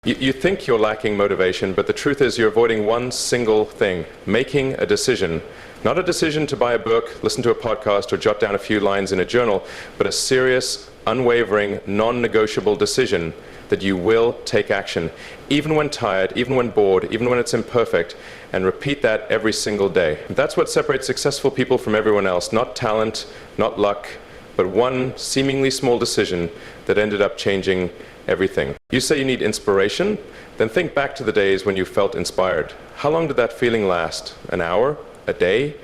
You think you're lacking motivation, but the truth is you're avoiding one single thing: making a decision. Not a decision to buy a book, listen to a podcast, or jot down a few lines in a journal, but a serious, unwavering, non-negotiable decision that you will take action, even when tired, even when bored, even when it's imperfect, and repeat that every single day. That's what separates successful people from everyone else. Not talent, not luck, but one seemingly small decision that ended up changing everything. You say you need inspiration? Then think back to the days when you felt inspired. How long did that feeling last? An hour? A day?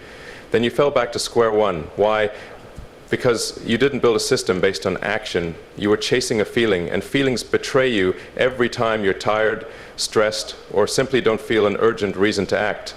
Then you fell back to square one. Why? Because you didn't build a system based on action. You were chasing a feeling, and feelings betray you every time you're tired, stressed, or simply don't feel an urgent reason to act.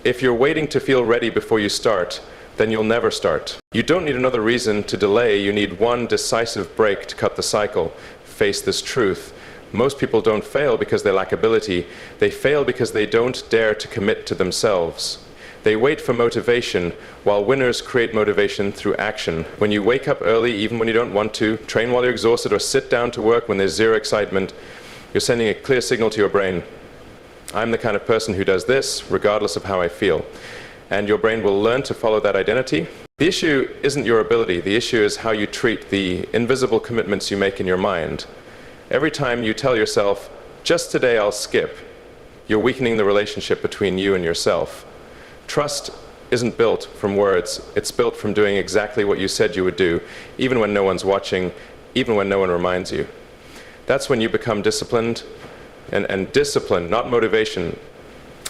If you're waiting to feel ready before you start, then you'll never start. You don't need another reason to delay. You need one decisive break to cut the cycle. Face this truth. Most people don't fail because they lack ability. They fail because they don't dare to commit to themselves. They wait for motivation, while winners create motivation through action. When you wake up early, even when you don't want to, train while you're exhausted, or sit down to work when there's zero excitement, you're sending a clear signal to your brain: I'm the kind of person who does this, regardless of how I feel. And your brain will learn to follow that identity. The issue isn't your ability. The issue is how you treat the invisible commitments you make in your mind. Every time you tell yourself, just today I'll skip, you're weakening the relationship between you and yourself. Trust isn't built from words. It's built from doing exactly what you said you would do, even when no one's watching, even when no one reminds you. That's when you become disciplined. And discipline, not motivation,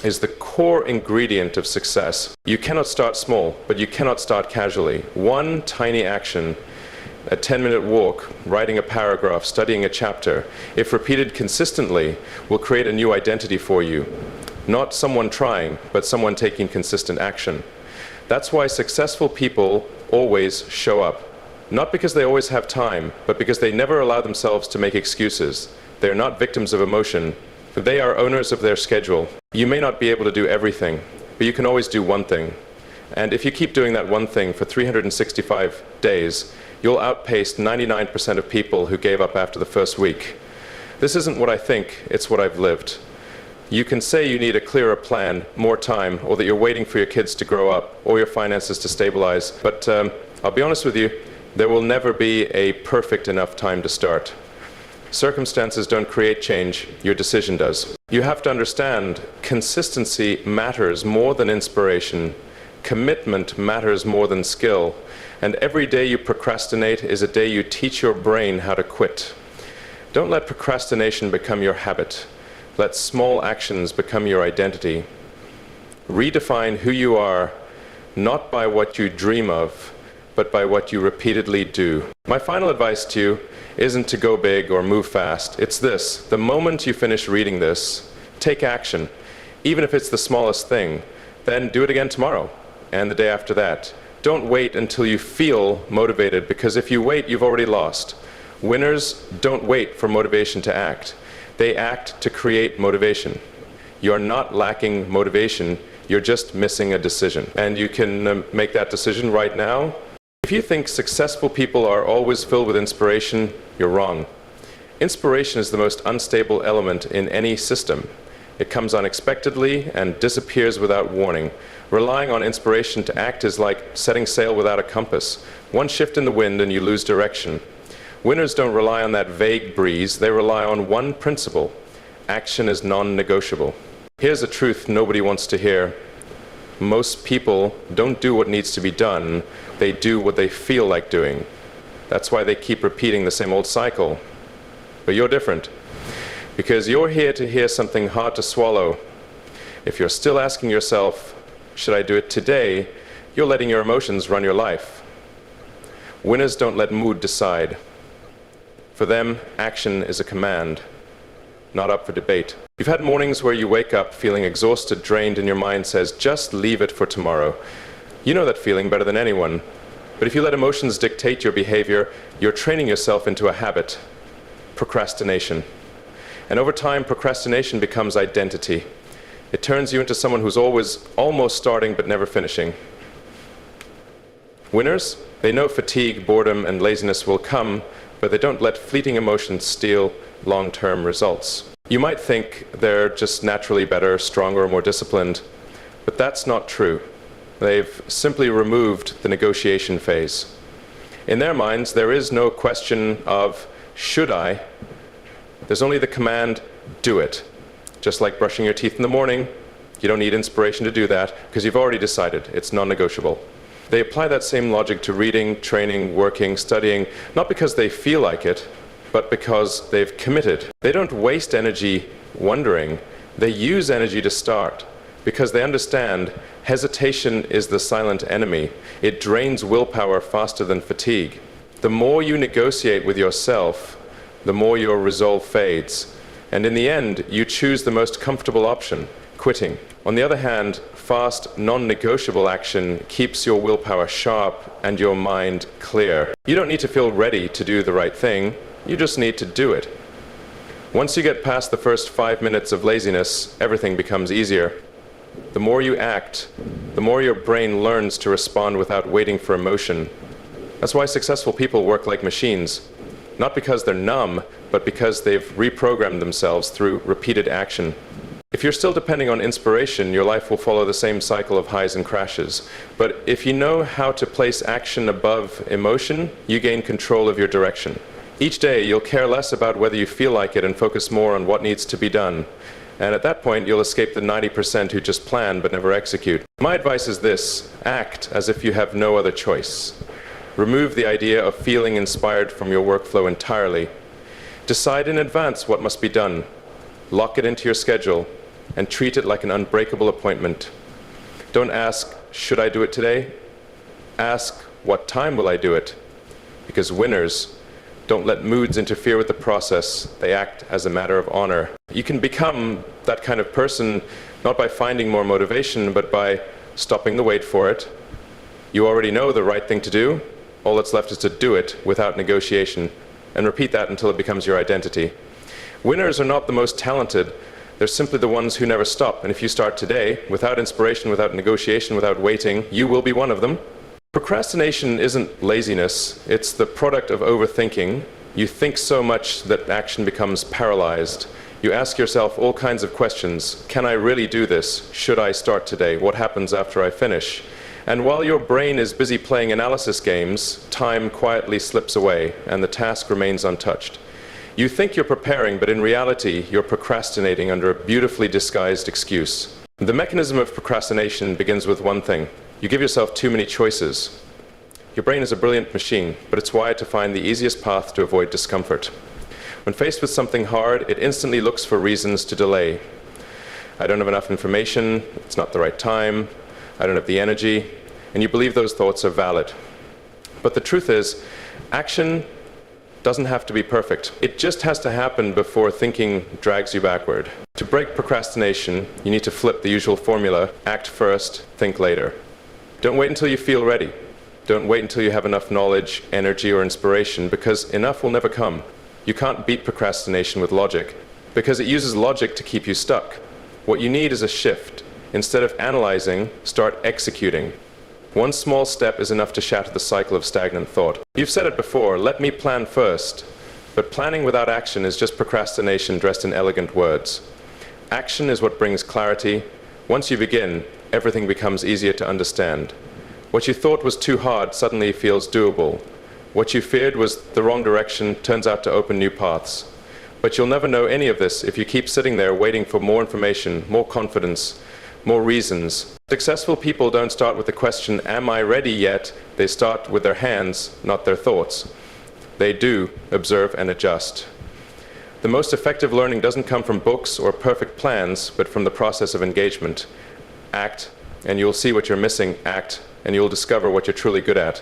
is the core ingredient of success. You cannot start small, but you cannot start casually. One tiny action, a 10-minute walk, writing a paragraph, studying a chapter, if repeated consistently, will create a new identity for you. Not someone trying, but someone taking consistent action. That's why successful people always show up. Not because they always have time, but because they never allow themselves to make excuses. They're not victims of emotion. They are owners of their schedule. You may not be able to do everything, but you can always do one thing. And if you keep doing that one thing for 365 days, you'll outpace 99% of people who gave up after the first week. This isn't what I think, it's what I've lived. You can say you need a clearer plan, more time, or that you're waiting for your kids to grow up, or your finances to stabilize. But I'll be honest with you, there will never be a perfect enough time to start. Circumstances don't create change, your decision does. You have to understand, consistency matters more than inspiration. Commitment matters more than skill. And every day you procrastinate is a day you teach your brain how to quit. Don't let procrastination become your habit. Let small actions become your identity. Redefine who you are, not by what you dream of, but by what you repeatedly do. My final advice to you isn't to go big or move fast. It's this: the moment you finish reading this, take action. Even if it's the smallest thing, then do it again tomorrow and the day after that. Don't wait until you feel motivated, because if you wait, you've already lost. Winners don't wait for motivation to act. They act to create motivation. You're not lacking motivation, you're just missing a decision. And you can make that decision right now. If you think successful people are always filled with inspiration, you're wrong. Inspiration is the most unstable element in any system. It comes unexpectedly and disappears without warning. Relying on inspiration to act is like setting sail without a compass. One shift in the wind and you lose direction. Winners don't rely on that vague breeze, they rely on one principle: action is non-negotiable. Here's a truth nobody wants to hear. Most people don't do what needs to be done, they do what they feel like doing. That's why they keep repeating the same old cycle. But you're different, because you're here to hear something hard to swallow. If you're still asking yourself, should I do it today, you're letting your emotions run your life. Winners don't let mood decide. For them, action is a command, not up for debate. You've had mornings where you wake up feeling exhausted, drained, and your mind says, just leave it for tomorrow. You know that feeling better than anyone. But if you let emotions dictate your behavior, you're training yourself into a habit: procrastination. And over time, procrastination becomes identity. It turns you into someone who's always almost starting but never finishing. Winners, they know fatigue, boredom, and laziness will come, but they don't let fleeting emotions steal long-term results. You might think they're just naturally better, stronger, more disciplined, but that's not true. They've simply removed the negotiation phase. In their minds, there is no question of should I. There's only the command, do it. Just like brushing your teeth in the morning, you don't need inspiration to do that because you've already decided it's non-negotiable. They apply that same logic to reading, training, working, studying, not because they feel like it, but because they've committed. They don't waste energy wondering. They use energy to start because they understand hesitation is the silent enemy. It drains willpower faster than fatigue. The more you negotiate with yourself, the more your resolve fades. And in the end, you choose the most comfortable option, quitting. On the other hand, fast, non-negotiable action keeps your willpower sharp and your mind clear. You don't need to feel ready to do the right thing. You just need to do it. Once you get past the first 5 minutes of laziness, everything becomes easier. The more you act, the more your brain learns to respond without waiting for emotion. That's why successful people work like machines. Not because they're numb, but because they've reprogrammed themselves through repeated action. If you're still depending on inspiration, your life will follow the same cycle of highs and crashes. But if you know how to place action above emotion, you gain control of your direction. Each day, you'll care less about whether you feel like it and focus more on what needs to be done. And at that point, you'll escape the 90% who just plan but never execute. My advice is this: act as if you have no other choice. Remove the idea of feeling inspired from your workflow entirely. Decide in advance what must be done. Lock it into your schedule and treat it like an unbreakable appointment. Don't ask, should I do it today? Ask, what time will I do it? Because winners don't let moods interfere with the process. They act as a matter of honor. You can become that kind of person not by finding more motivation, but by stopping the wait for it. You already know the right thing to do. All that's left is to do it without negotiation, and repeat that until it becomes your identity. Winners are not the most talented. They're simply the ones who never stop. And if you start today, without inspiration, without negotiation, without waiting, you will be one of them. Procrastination isn't laziness. It's the product of overthinking. You think so much that action becomes paralyzed. You ask yourself all kinds of questions. Can I really do this? Should I start today? What happens after I finish? And while your brain is busy playing analysis games, time quietly slips away and the task remains untouched. You think you're preparing, but in reality, you're procrastinating under a beautifully disguised excuse. The mechanism of procrastination begins with one thing. You give yourself too many choices. Your brain is a brilliant machine, but it's wired to find the easiest path to avoid discomfort. When faced with something hard, it instantly looks for reasons to delay. I don't have enough information, it's not the right time, I don't have the energy, and you believe those thoughts are valid. But the truth is, action doesn't have to be perfect. It just has to happen before thinking drags you backward. To break procrastination, you need to flip the usual formula: act first, think later. Don't wait until you feel ready. Don't wait until you have enough knowledge, energy, or inspiration, because enough will never come. You can't beat procrastination with logic, because it uses logic to keep you stuck. What you need is a shift. Instead of analyzing, start executing. One small step is enough to shatter the cycle of stagnant thought. You've said it before, let me plan first. But planning without action is just procrastination dressed in elegant words. Action is what brings clarity. Once you begin, everything becomes easier to understand. What you thought was too hard suddenly feels doable. What you feared was the wrong direction turns out to open new paths. But you'll never know any of this if you keep sitting there waiting for more information, more confidence, more reasons. Successful people don't start with the question, am I ready yet? They start with their hands, not their thoughts. They do observe and adjust. The most effective learning doesn't come from books or perfect plans, but from the process of engagement. Act, and you'll see what you're missing. Act, and you'll discover what you're truly good at.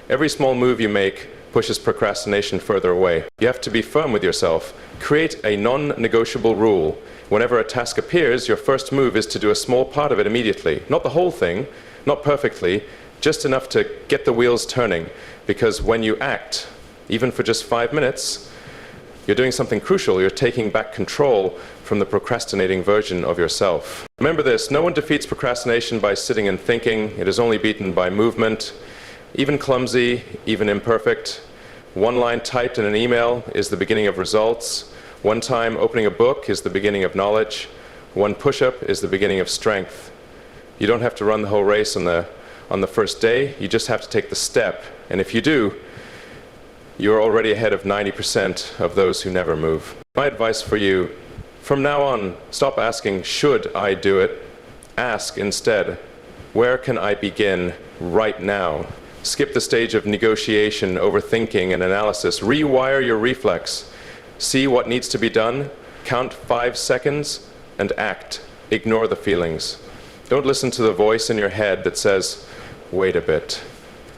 Every small move you make pushes procrastination further away. You have to be firm with yourself. Create a non-negotiable rule. Whenever a task appears, your first move is to do a small part of it immediately. Not the whole thing, not perfectly, just enough to get the wheels turning. Because when you act, even for just 5 minutes, you're doing something crucial. You're taking back control from the procrastinating version of yourself. Remember this, no one defeats procrastination by sitting and thinking. It is only beaten by movement. Even clumsy, even imperfect, One line typed in an email is the beginning of results. One time opening a book is the beginning of knowledge. One push-up is the beginning of strength. You don't have to run the whole race on the first day. You just have to take the step. And if you do, you're already ahead of 90% of those who never move. My advice for you, from now on, stop asking, should I do it? Ask instead, where can I begin right now? Skip the stage of negotiation, overthinking, and analysis. Rewire your reflex. See what needs to be done, count 5 seconds, and act. Ignore the feelings. Don't listen to the voice in your head that says, wait a bit.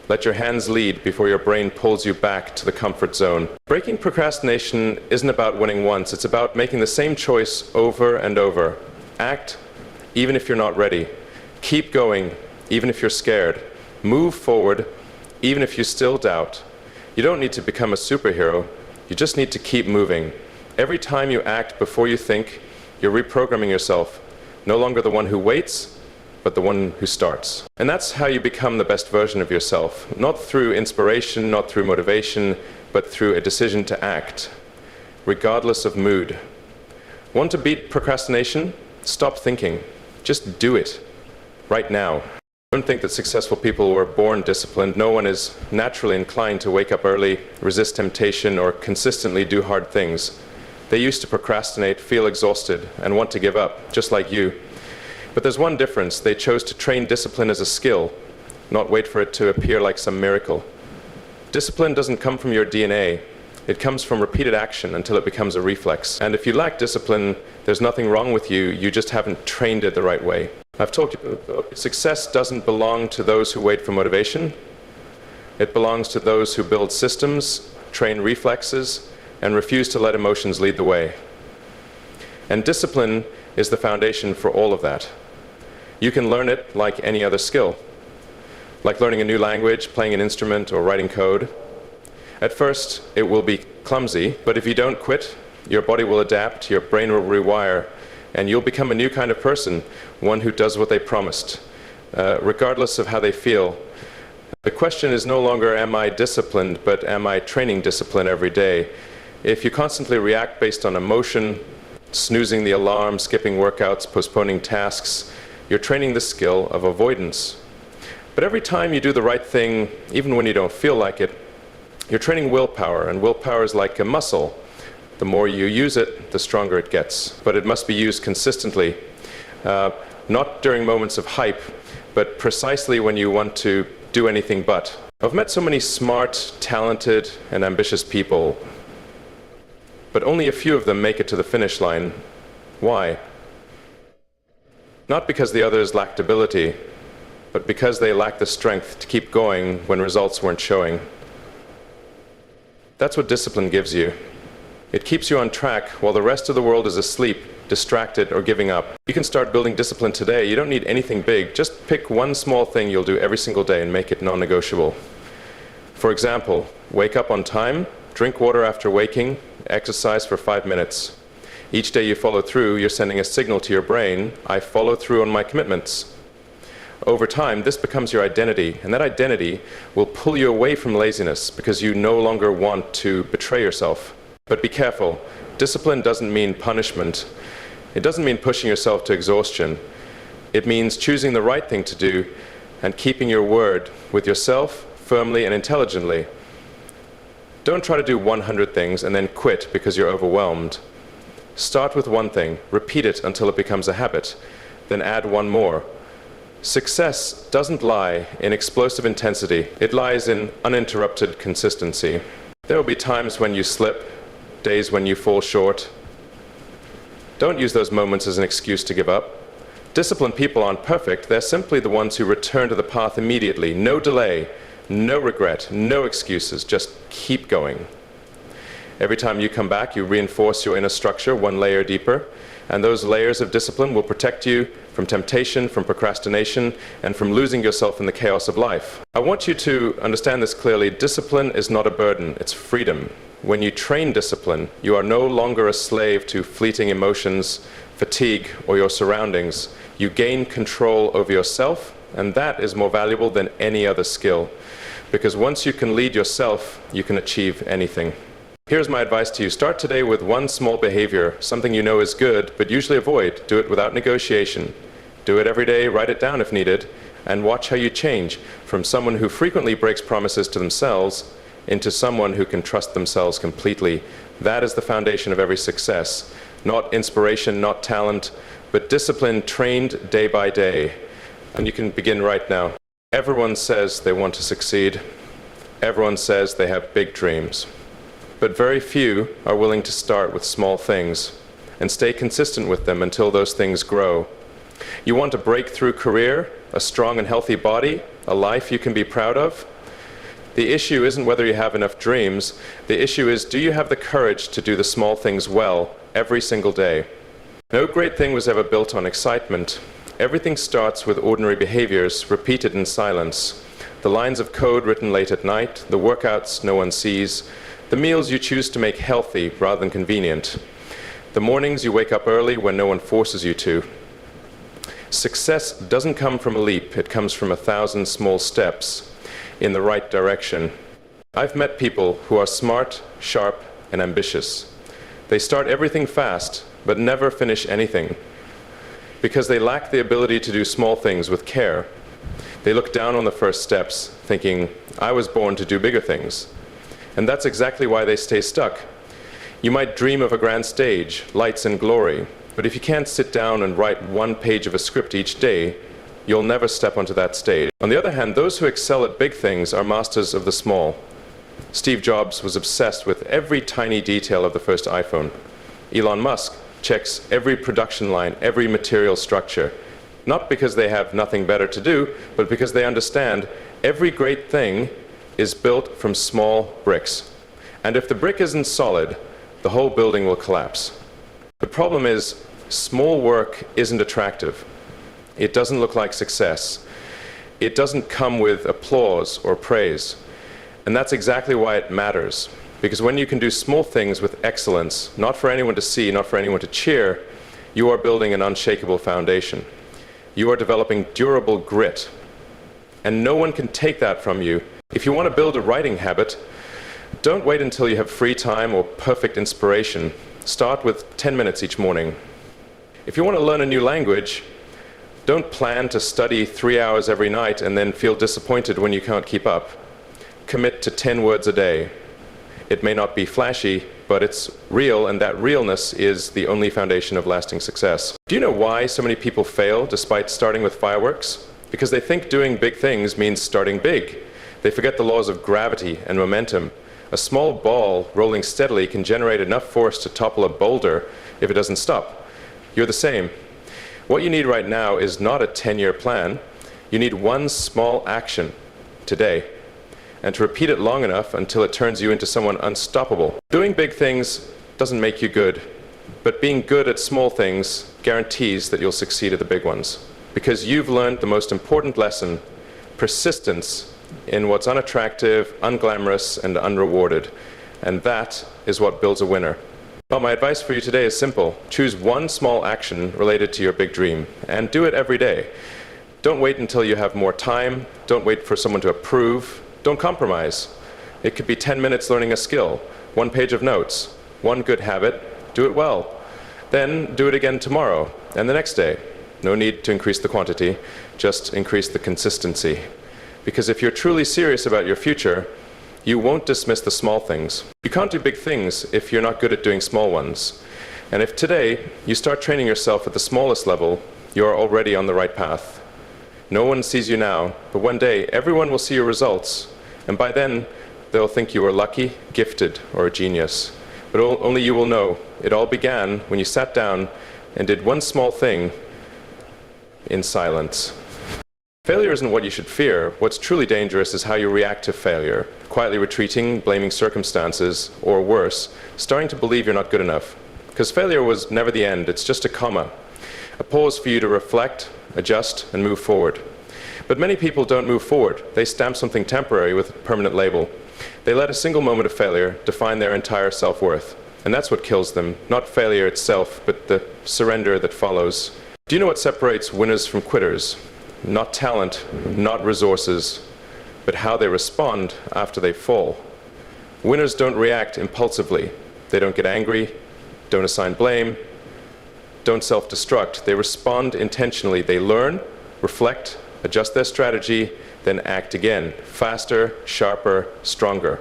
Let your hands lead before your brain pulls you back to the comfort zone. Breaking procrastination isn't about winning once. It's about making the same choice over and over. Act, even if you're not ready. Keep going, even if you're scared. Move forward, even if you still doubt. You don't need to become a superhero. You just need to keep moving. Every time you act before you think, you're reprogramming yourself. No longer the one who waits, but the one who starts. And that's how you become the best version of yourself. Not through inspiration, not through motivation, but through a decision to act, regardless of mood. Want to beat procrastination? Stop thinking. Just do it. Right now. Don't think that successful people were born disciplined. No one is naturally inclined to wake up early, resist temptation, or consistently do hard things. They used to procrastinate, feel exhausted, and want to give up, just like you. But there's one difference. They chose to train discipline as a skill, not wait for it to appear like some miracle. Discipline doesn't come from your DNA. It comes from repeated action until it becomes a reflex. And if you lack discipline, there's nothing wrong with you. You just haven't trained it the right way. I've told you, success doesn't belong to those who wait for motivation. It belongs to those who build systems, train reflexes, and refuse to let emotions lead the way. And discipline is the foundation for all of that. You can learn it like any other skill, like learning a new language, playing an instrument, or writing code. At first, it will be clumsy, but if you don't quit, your body will adapt, your brain will rewire, and you'll become a new kind of person, one who does what they promised, regardless of how they feel. The question is no longer, am I disciplined, but am I training discipline every day? If you constantly react based on emotion, snoozing the alarm, skipping workouts, postponing tasks, you're training the skill of avoidance. But every time you do the right thing, even when you don't feel like it, you're training willpower, and willpower is like a muscle. The more you use it, the stronger it gets. But it must be used consistently, not during moments of hype, but precisely when you want to do anything but. I've met so many smart, talented, and ambitious people, but only a few of them make it to the finish line. Why? Not because the others lacked ability, but because they lacked the strength to keep going when results weren't showing. That's what discipline gives you. It keeps you on track while the rest of the world is asleep, distracted, or giving up. You can start building discipline today. You don't need anything big. Just pick one small thing you'll do every single day and make it non-negotiable. For example, wake up on time, drink water after waking, exercise for 5 minutes. Each day you follow through, you're sending a signal to your brain, I follow through on my commitments. Over time, this becomes your identity, and that identity will pull you away from laziness because you no longer want to betray yourself. But be careful. Discipline doesn't mean punishment. It doesn't mean pushing yourself to exhaustion. It means choosing the right thing to do and keeping your word with yourself firmly and intelligently. Don't try to do 100 things and then quit because you're overwhelmed. Start with one thing, repeat it until it becomes a habit, then add one more. Success doesn't lie in explosive intensity. It lies in uninterrupted consistency. There will be times when you slip, days when you fall short. Don't use those moments as an excuse to give up. Disciplined people aren't perfect. They're simply the ones who return to the path immediately. No delay, no regret, no excuses. Just keep going. Every time you come back, you reinforce your inner structure one layer deeper, and those layers of discipline will protect you from temptation, from procrastination, and from losing yourself in the chaos of life. I want you to understand this clearly. Discipline is not a burden, it's freedom. When you train discipline, you are no longer a slave to fleeting emotions, fatigue, or your surroundings. You gain control over yourself, and that is more valuable than any other skill. Because once you can lead yourself, you can achieve anything. Here's my advice to you. Start today with one small behavior, something you know is good, but usually avoid. Do it without negotiation. Do it every day, write it down if needed, and watch how you change from someone who frequently breaks promises to themselves into someone who can trust themselves completely. That is the foundation of every success. Not inspiration, not talent, but discipline trained day by day. And you can begin right now. Everyone says they want to succeed. Everyone says they have big dreams. But very few are willing to start with small things and stay consistent with them until those things grow. You want a breakthrough career, a strong and healthy body, a life you can be proud of? The issue isn't whether you have enough dreams. The issue is, do you have the courage to do the small things well every single day? No great thing was ever built on excitement. Everything starts with ordinary behaviors repeated in silence. The lines of code written late at night, the workouts no one sees, the meals you choose to make healthy rather than convenient, the mornings you wake up early when no one forces you to. Success doesn't come from a leap, it comes from 1,000 small steps in the right direction. I've met people who are smart, sharp, and ambitious. They start everything fast, but never finish anything, because they lack the ability to do small things with care. They look down on the first steps, thinking, I was born to do bigger things. And that's exactly why they stay stuck. You might dream of a grand stage, lights and glory, but if you can't sit down and write one page of a script each day, you'll never step onto that stage. On the other hand, those who excel at big things are masters of the small. Steve Jobs was obsessed with every tiny detail of the first iPhone. Elon Musk checks every production line, every material structure, not because they have nothing better to do, but because they understand every great thing is built from small bricks. And if the brick isn't solid, the whole building will collapse. The problem is, small work isn't attractive. It doesn't look like success. It doesn't come with applause or praise. And that's exactly why it matters. Because when you can do small things with excellence, not for anyone to see, not for anyone to cheer, you are building an unshakable foundation. You are developing durable grit. And no one can take that from you. If you want to build a writing habit, don't wait until you have free time or perfect inspiration. Start with 10 minutes each morning. If you want to learn a new language, don't plan to study 3 hours every night and then feel disappointed when you can't keep up. Commit to 10 words a day. It may not be flashy, but it's real, and that realness is the only foundation of lasting success. Do you know why so many people fail despite starting with fireworks? Because they think doing big things means starting big. They forget the laws of gravity and momentum. A small ball rolling steadily can generate enough force to topple a boulder if it doesn't stop. You're the same. What you need right now is not a 10-year plan. You need one small action today, and to repeat it long enough until it turns you into someone unstoppable. Doing big things doesn't make you good, but being good at small things guarantees that you'll succeed at the big ones. Because you've learned the most important lesson, persistence in what's unattractive, unglamorous, and unrewarded. And that is what builds a winner. Well, my advice for you today is simple. Choose one small action related to your big dream, and do it every day. Don't wait until you have more time. Don't wait for someone to approve. Don't compromise. It could be 10 minutes learning a skill, 1 page of notes, one good habit. Do it well. Then do it again tomorrow and the next day. No need to increase the quantity, just increase the consistency. Because if you're truly serious about your future, you won't dismiss the small things. You can't do big things if you're not good at doing small ones. And if today you start training yourself at the smallest level, you're already on the right path. No one sees you now, but one day everyone will see your results, and by then they'll think you were lucky, gifted, or a genius. But only you will know. It all began when you sat down and did one small thing in silence. Failure isn't what you should fear. What's truly dangerous is how you react to failure, quietly retreating, blaming circumstances, or worse, starting to believe you're not good enough. Because failure was never the end, it's just a comma, a pause for you to reflect, adjust, and move forward. But many people don't move forward. They stamp something temporary with a permanent label. They let a single moment of failure define their entire self-worth. And that's what kills them, not failure itself, but the surrender that follows. Do you know what separates winners from quitters? Not talent, not resources, but how they respond after they fall. Winners don't react impulsively. They don't get angry, don't assign blame, don't self-destruct. They respond intentionally. They learn, reflect, adjust their strategy, then act again, faster, sharper, stronger.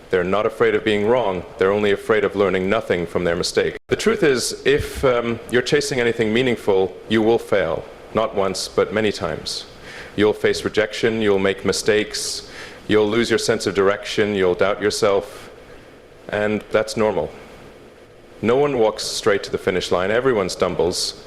They're not afraid of being wrong. They're only afraid of learning nothing from their mistake. The truth is, if you're chasing anything meaningful, you will fail. Not once, but many times. You'll face rejection, you'll make mistakes, you'll lose your sense of direction, you'll doubt yourself, and that's normal. No one walks straight to the finish line. Everyone stumbles.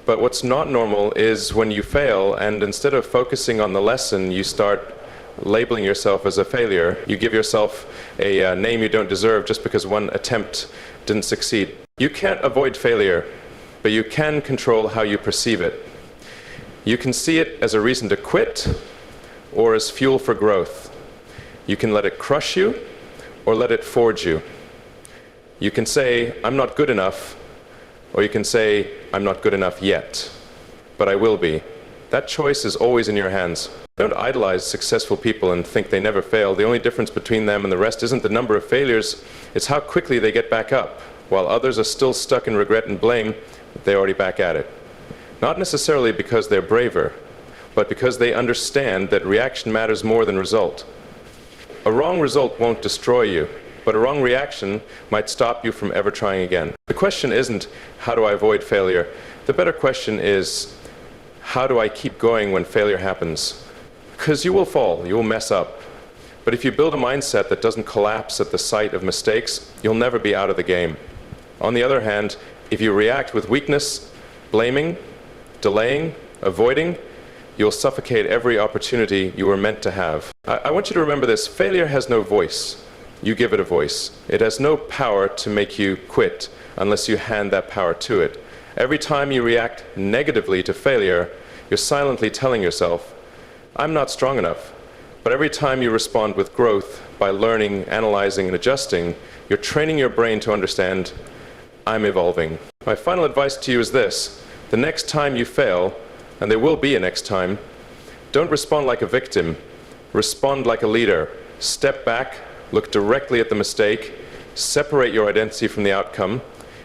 But what's not normal is when you fail, and instead of focusing on the lesson, you start labeling yourself as a failure. You give yourself a name you don't deserve just because one attempt didn't succeed. You can't avoid failure, but you can control how you perceive it. You can see it as a reason to quit or as fuel for growth. You can let it crush you or let it forge you. You can say, I'm not good enough, or you can say, I'm not good enough yet, but I will be. That choice is always in your hands. Don't idolize successful people and think they never fail. The only difference between them and the rest isn't the number of failures, it's how quickly they get back up. While others are still stuck in regret and blame, they're already back at it. Not necessarily because they're braver, but because they understand that reaction matters more than result. A wrong result won't destroy you, but a wrong reaction might stop you from ever trying again. The question isn't, how do I avoid failure? The better question is, how do I keep going when failure happens? Because you will fall, you will mess up. But if you build a mindset that doesn't collapse at the sight of mistakes, you'll never be out of the game. On the other hand, if you react with weakness, blaming, delaying, avoiding, you'll suffocate every opportunity you were meant to have. I want you to remember this: failure has no voice. You give it a voice. It has no power to make you quit unless you hand that power to it. Every time you react negatively to failure, you're silently telling yourself, I'm not strong enough. But every time you respond with growth by learning, analyzing, and adjusting, you're training your brain to understand, I'm evolving. My final advice to you is this: the next time you fail, and there will be a next time, don't respond like a victim. Respond like a leader. Step back, look directly at the mistake, separate your identity from the outcome,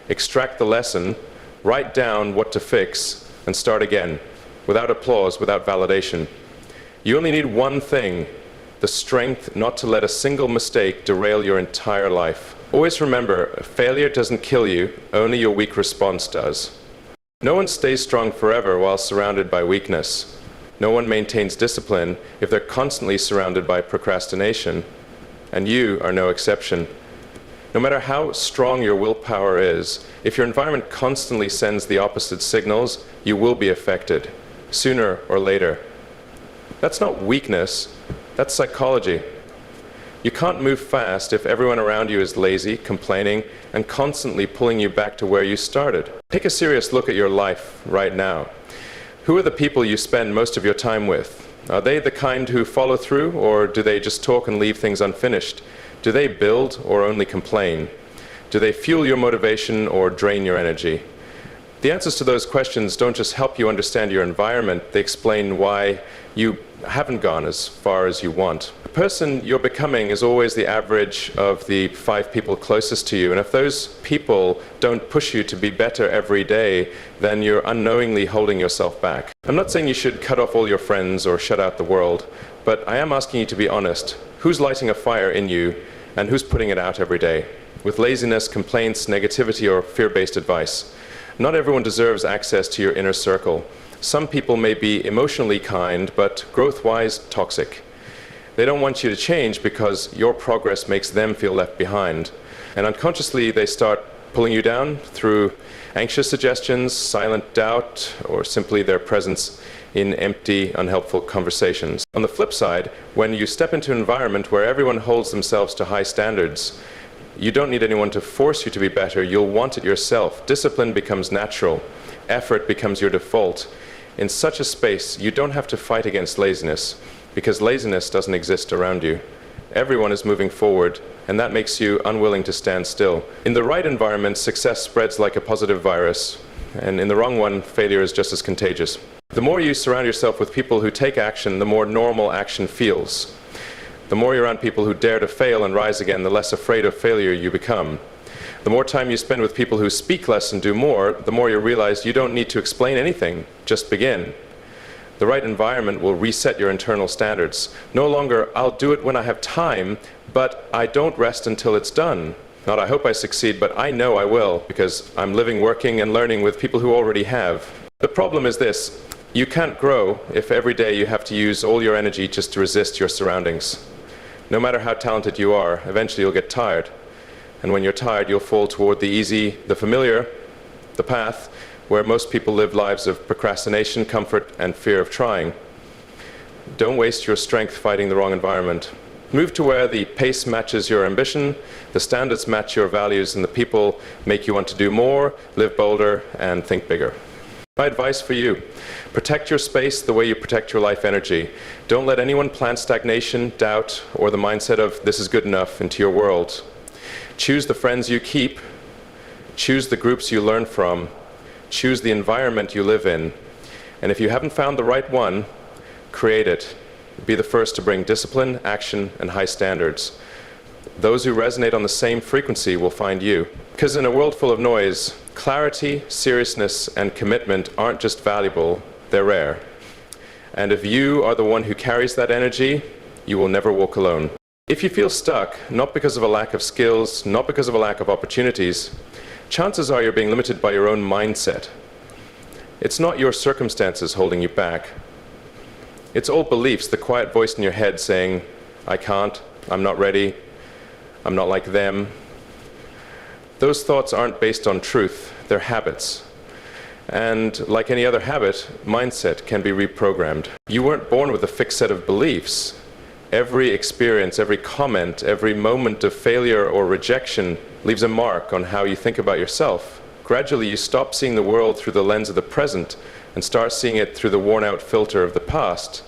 extract the lesson, write down what to fix, and start again, without applause, without validation. You only need one thing: the strength not to let a single mistake derail your entire life. Always remember, failure doesn't kill you, only your weak response does. No one stays strong forever while surrounded by weakness. No one maintains discipline if they're constantly surrounded by procrastination. And you are no exception. No matter how strong your willpower is, if your environment constantly sends the opposite signals, you will be affected, sooner or later. That's not weakness, that's psychology. You can't move fast if everyone around you is lazy, complaining, and constantly pulling you back to where you started. Take a serious look at your life right now. Who are the people you spend most of your time with? Are they the kind who follow through, or do they just talk and leave things unfinished? Do they build or only complain? Do they fuel your motivation or drain your energy? The answers to those questions don't just help you understand your environment, they explain why you haven't gone as far as you want. The person you're becoming is always the average of the 5 people closest to you, and if those people don't push you to be better every day, then you're unknowingly holding yourself back. I'm not saying you should cut off all your friends or shut out the world, but I am asking you to be honest. Who's lighting a fire in you, and who's putting it out every day? With laziness, complaints, negativity, or fear-based advice. Not everyone deserves access to your inner circle. Some people may be emotionally kind, but growth-wise toxic. They don't want you to change because your progress makes them feel left behind. And unconsciously, they start pulling you down through anxious suggestions, silent doubt, or simply their presence in empty, unhelpful conversations. On the flip side, when you step into an environment where everyone holds themselves to high standards, you don't need anyone to force you to be better. You'll want it yourself. Discipline becomes natural. Effort becomes your default. In such a space, you don't have to fight against laziness, because laziness doesn't exist around you. Everyone is moving forward, and that makes you unwilling to stand still. In the right environment, success spreads like a positive virus, and in the wrong one, failure is just as contagious. The more you surround yourself with people who take action, the more normal action feels. The more you're around people who dare to fail and rise again, the less afraid of failure you become. The more time you spend with people who speak less and do more, the more you realize you don't need to explain anything, just begin. The right environment will reset your internal standards. No longer, I'll do it when I have time, but I don't rest until it's done. Not I hope I succeed, but I know I will, because I'm living, working, and learning with people who already have. The problem is this: you can't grow if every day you have to use all your energy just to resist your surroundings. No matter how talented you are, eventually you'll get tired. And when you're tired, you'll fall toward the easy, the familiar, the path where most people live lives of procrastination, comfort, and fear of trying. Don't waste your strength fighting the wrong environment. Move to where the pace matches your ambition, the standards match your values, and the people make you want to do more, live bolder, and think bigger. My advice for you: protect your space the way you protect your life energy. Don't let anyone plant stagnation, doubt, or the mindset of this is good enough into your world. Choose the friends you keep, choose the groups you learn from, choose the environment you live in, and if you haven't found the right one, create it. Be the first to bring discipline, action, and high standards. Those who resonate on the same frequency will find you. Because in a world full of noise, clarity, seriousness, and commitment aren't just valuable, they're rare. And if you are the one who carries that energy, you will never walk alone. If you feel stuck, not because of a lack of skills, not because of a lack of opportunities, chances are you're being limited by your own mindset. It's not your circumstances holding you back. It's old beliefs, the quiet voice in your head saying, I can't, I'm not ready, I'm not like them. Those thoughts aren't based on truth, they're habits. And like any other habit, mindset can be reprogrammed. You weren't born with a fixed set of beliefs. Every experience, every comment, every moment of failure or rejection leaves a mark on how you think about yourself. Gradually, you stop seeing the world through the lens of the present and start seeing it through the worn-out filter of the past.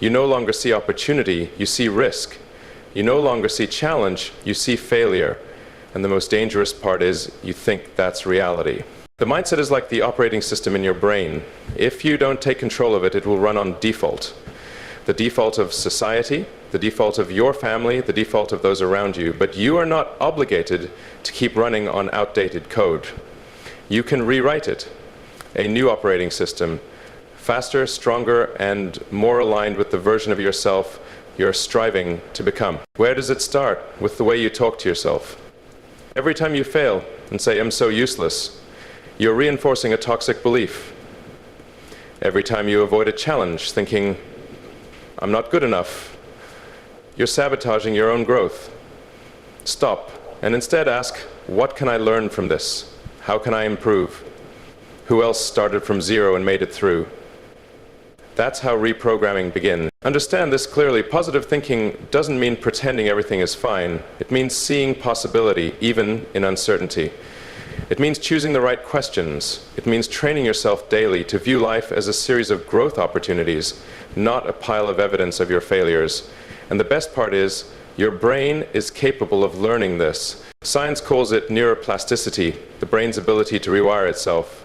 You no longer see opportunity, you see risk. You no longer see challenge, you see failure. And the most dangerous part is you think that's reality. The mindset is like the operating system in your brain. If you don't take control of it, it will run on default. The default of society, the default of your family, the default of those around you. But you are not obligated to keep running on outdated code. You can rewrite it. A new operating system, faster, stronger, and more aligned with the version of yourself you're striving to become. Where does it start? With the way you talk to yourself. Every time you fail and say, I'm so useless, you're reinforcing a toxic belief. Every time you avoid a challenge, thinking, I'm not good enough, you're sabotaging your own growth. Stop, and instead ask, what can I learn from this? How can I improve? Who else started from zero and made it through? That's how reprogramming begins. Understand this clearly. Positive thinking doesn't mean pretending everything is fine. It means seeing possibility, even in uncertainty. It means choosing the right questions. It means training yourself daily to view life as a series of growth opportunities, not a pile of evidence of your failures. And the best part is, your brain is capable of learning this. Science calls it neuroplasticity, the brain's ability to rewire itself.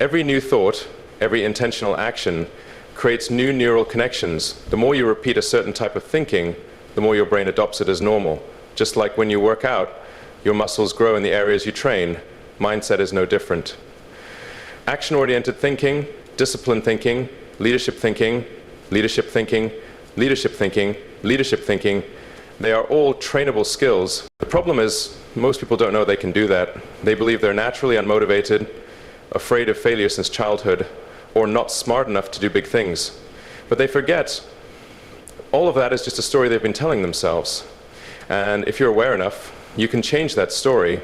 Every new thought, every intentional action creates new neural connections. The more you repeat a certain type of thinking, the more your brain adopts it as normal. Just like when you work out, your muscles grow in the areas you train. Mindset is no different. Action-oriented thinking, disciplined thinking, leadership thinking, leadership thinking, leadership thinking, leadership thinking, they are all trainable skills. The problem is, most people don't know they can do that. They believe they're naturally unmotivated, afraid of failure since childhood, or not smart enough to do big things. But they forget all of that is just a story they've been telling themselves. And if you're aware enough, you can change that story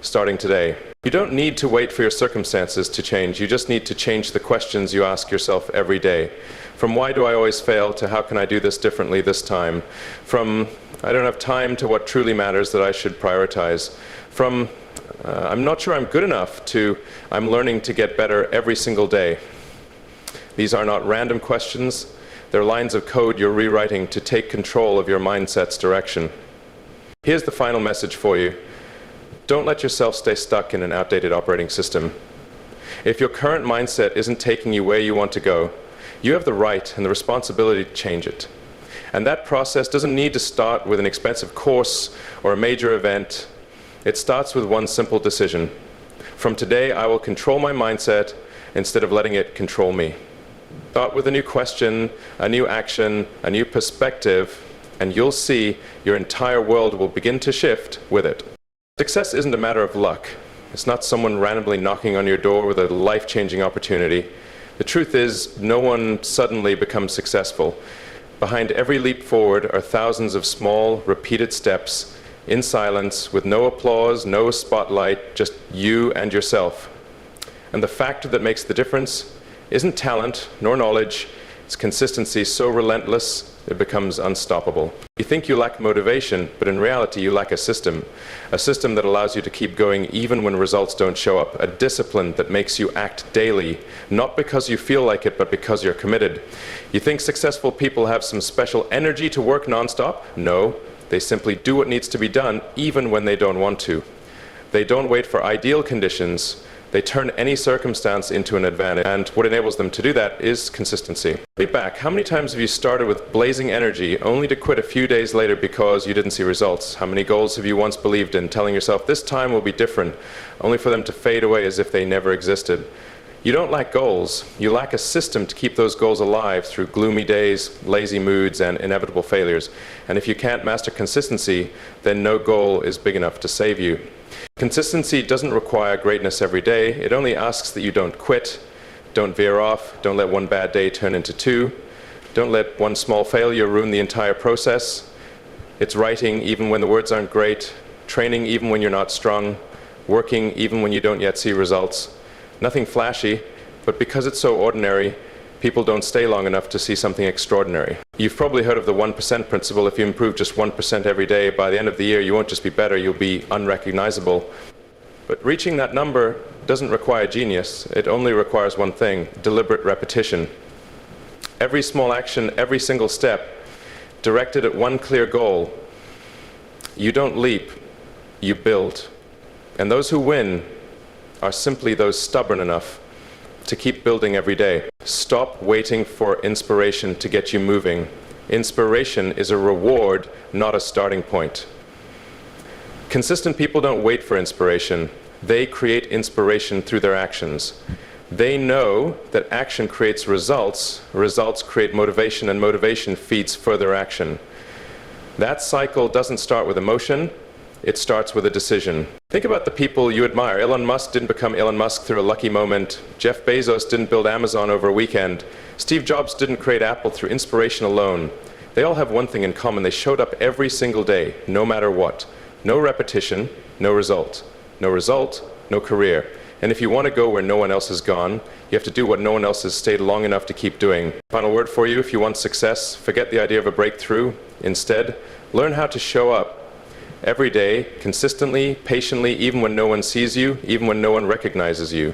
starting today. You don't need to wait for your circumstances to change. You just need to change the questions you ask yourself every day. From why do I always fail to how can I do this differently this time? From I don't have time to what truly matters that I should prioritize. From I'm not sure I'm good enough to I'm learning to get better every single day. These are not random questions. They're lines of code you're rewriting to take control of your mindset's direction. Here's the final message for you. Don't let yourself stay stuck in an outdated operating system. If your current mindset isn't taking you where you want to go, you have the right and the responsibility to change it. And that process doesn't need to start with an expensive course or a major event. It starts with one simple decision. From today, I will control my mindset instead of letting it control me. Start with a new question, a new action, a new perspective, and you'll see your entire world will begin to shift with it. Success isn't a matter of luck. It's not someone randomly knocking on your door with a life-changing opportunity. The truth is, no one suddenly becomes successful. Behind every leap forward are thousands of small, repeated steps in silence, with no applause, no spotlight, just you and yourself. And the factor that makes the difference isn't talent nor knowledge. It's consistency so relentless it becomes unstoppable. You think you lack motivation, but in reality you lack a system that allows you to keep going even when results don't show up, a discipline that makes you act daily, not because you feel like it, but because you're committed. You think successful people have some special energy to work nonstop? No, they simply do what needs to be done even when they don't want to. They don't wait for ideal conditions. They turn any circumstance into an advantage, and what enables them to do that is consistency. Think back, how many times have you started with blazing energy only to quit a few days later because you didn't see results? How many goals have you once believed in, telling yourself this time will be different, only for them to fade away as if they never existed? You don't lack goals, you lack a system to keep those goals alive through gloomy days, lazy moods, and inevitable failures. And if you can't master consistency, then no goal is big enough to save you. Consistency doesn't require greatness every day. It only asks that you don't quit, don't veer off, don't let one bad day turn into two, don't let one small failure ruin the entire process. It's writing even when the words aren't great, training even when you're not strong, working even when you don't yet see results. Nothing flashy, but because it's so ordinary, people don't stay long enough to see something extraordinary. You've probably heard of the 1% principle. If you improve just 1% every day, by the end of the year, you won't just be better, you'll be unrecognizable. But reaching that number doesn't require genius. It only requires one thing: deliberate repetition. Every small action, every single step, directed at one clear goal. You don't leap, you build. And those who win are simply those stubborn enough to keep building every day. Stop waiting for inspiration to get you moving. Inspiration is a reward, not a starting point. Consistent people don't wait for inspiration. They create inspiration through their actions. They know that action creates results, results create motivation, and motivation feeds further action. That cycle doesn't start with emotion. It starts with a decision. Think about the people you admire. Elon Musk didn't become Elon Musk through a lucky moment. Jeff Bezos didn't build Amazon over a weekend. Steve Jobs didn't create Apple through inspiration alone. They all have one thing in common. They showed up every single day, no matter what. No repetition, no result. No result, no career. And if you want to go where no one else has gone, you have to do what no one else has stayed long enough to keep doing. Final word for you: if you want success, forget the idea of a breakthrough. Instead, learn how to show up every day, consistently, patiently, even when no one sees you, even when no one recognizes you.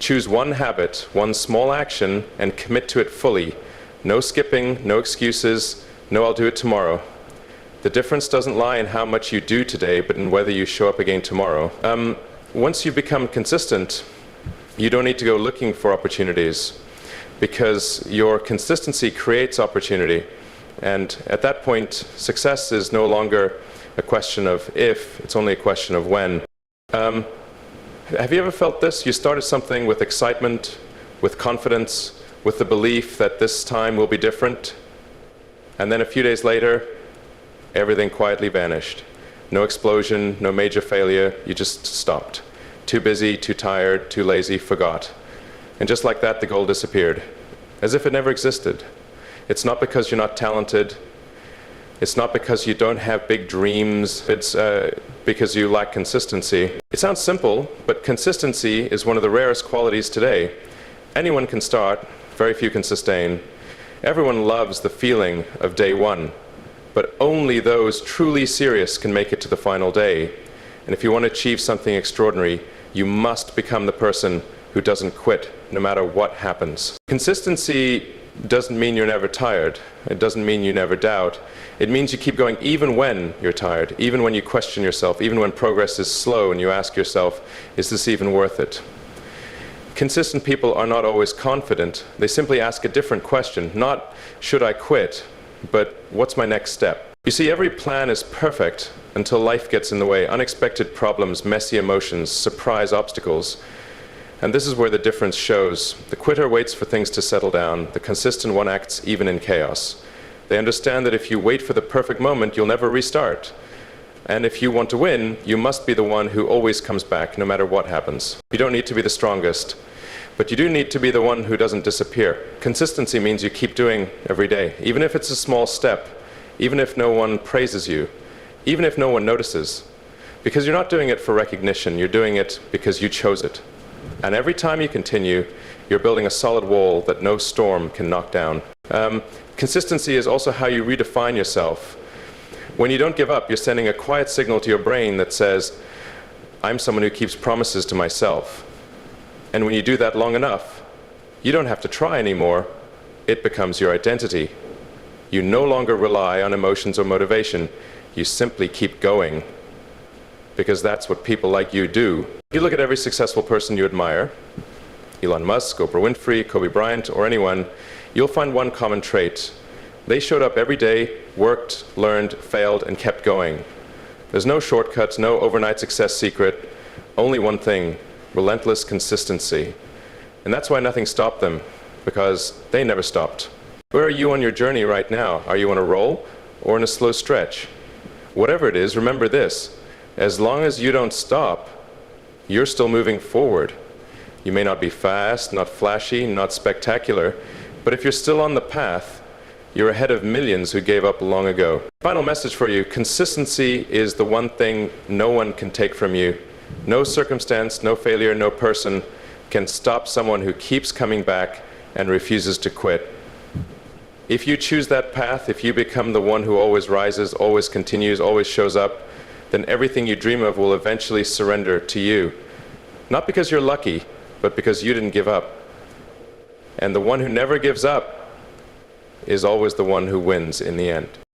Choose one habit, one small action, and commit to it fully. No skipping, no excuses, no "I'll do it tomorrow." The difference doesn't lie in how much you do today, but in whether you show up again tomorrow. Once you become consistent, you don't need to go looking for opportunities, because your consistency creates opportunity. And at that point, success is no longer a question of if, it's only a question of when. Have you ever felt this? You started something with excitement, with confidence, with the belief that this time will be different, and then a few days later, everything quietly vanished. No explosion, no major failure, you just stopped. Too busy, too tired, too lazy, forgot. And just like that, the goal disappeared, as if it never existed. It's not because you're not talented. It's not because you don't have big dreams. It's because you lack consistency. It sounds simple, but consistency is one of the rarest qualities today. Anyone can start, very few can sustain. Everyone loves the feeling of day one, but only those truly serious can make it to the final day. And if you want to achieve something extraordinary, you must become the person who doesn't quit no matter what happens. Consistency doesn't mean you're never tired. It doesn't mean you never doubt. It means you keep going even when you're tired, even when you question yourself, even when progress is slow and you ask yourself, is this even worth it? Consistent people are not always confident. They simply ask a different question, not should I quit, but what's my next step? You see, every plan is perfect until life gets in the way. Unexpected problems, messy emotions, surprise obstacles. And this is where the difference shows. The quitter waits for things to settle down. The consistent one acts even in chaos. They understand that if you wait for the perfect moment, you'll never restart. And if you want to win, you must be the one who always comes back, no matter what happens. You don't need to be the strongest, but you do need to be the one who doesn't disappear. Consistency means you keep doing every day, even if it's a small step, even if no one praises you, even if no one notices. Because you're not doing it for recognition, you're doing it because you chose it. And every time you continue, you're building a solid wall that no storm can knock down. Consistency is also how you redefine yourself. When you don't give up, you're sending a quiet signal to your brain that says, I'm someone who keeps promises to myself. And when you do that long enough, you don't have to try anymore. It becomes your identity. You no longer rely on emotions or motivation. You simply keep going. Because that's what people like you do. If you look at every successful person you admire, Elon Musk, Oprah Winfrey, Kobe Bryant, or anyone, you'll find one common trait. They showed up every day, worked, learned, failed, and kept going. There's no shortcuts, no overnight success secret, only one thing: relentless consistency. And that's why nothing stopped them, because they never stopped. Where are you on your journey right now? Are you on a roll or in a slow stretch? Whatever it is, remember this: as long as you don't stop, you're still moving forward. You may not be fast, not flashy, not spectacular, but if you're still on the path, you're ahead of millions who gave up long ago. Final message for you: consistency is the one thing no one can take from you. No circumstance, no failure, no person can stop someone who keeps coming back and refuses to quit. If you choose that path, if you become the one who always rises, always continues, always shows up, then everything you dream of will eventually surrender to you. Not because you're lucky, but because you didn't give up. And the one who never gives up is always the one who wins in the end.